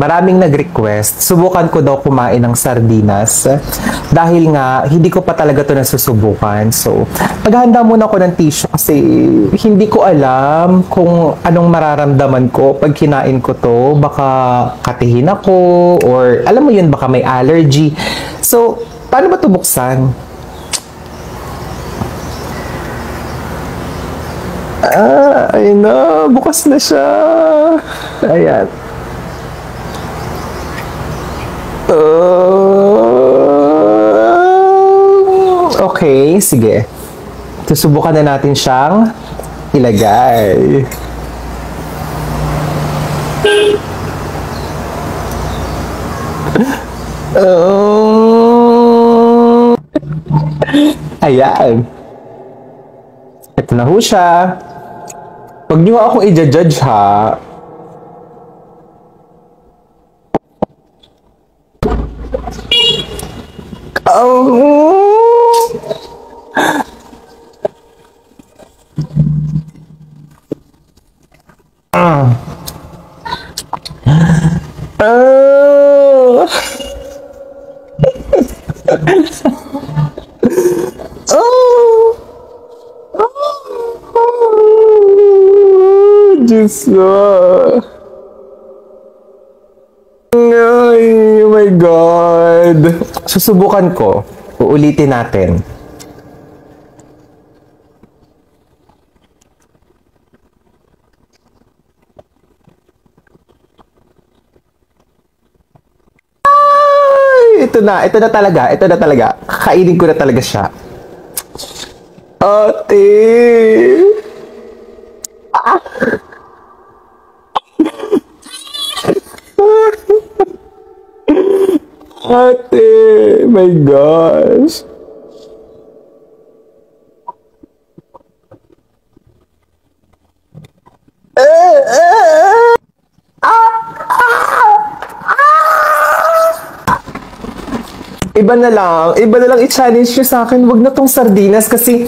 maraming nag-request, subukan ko daw kumain ng sardinas dahil nga hindi ko pa talaga to nasusubukan. So, maghahanda muna ako ng tissue kasi hindi ko alam kung anong mararamdaman ko pag kinain ko to. Baka katihin ako or alam mo yun, baka may allergy. So, paano ba ito buksan? Ayun na, bukas na siya. Ayan. Okay, sige. Susubukan na natin siyang ilagay. Ayan. Ito na ho siya. Huwag niyo akong i-judge ha. Diyos ko. Ay, oh my God. Susubukan ko. Uulitin natin. Ay, ito na talaga. Ito na talaga. Kakainin ko na talaga siya. Ate. Ate, my gosh. Iba na lang i-challenge nyo sa akin. Wag na tong sardinas kasi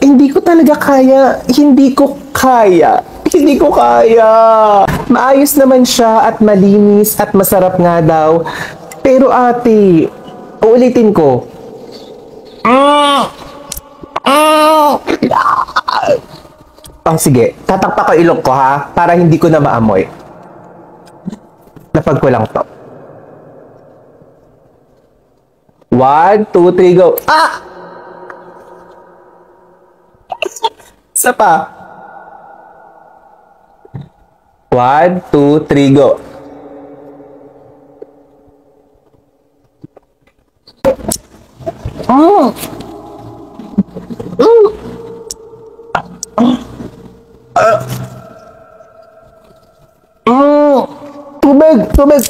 hindi ko talaga kaya. Hindi ko kaya. Maayos naman siya at malinis at masarap nga daw. Pero ate, uulitin ko. Sige. Tatakpak ko ilong ko ha, para hindi ko na maamoy. Lapag ko lang to. 1, 2, 3, go. Isa pa. 1, 2, 3, go. Tubig.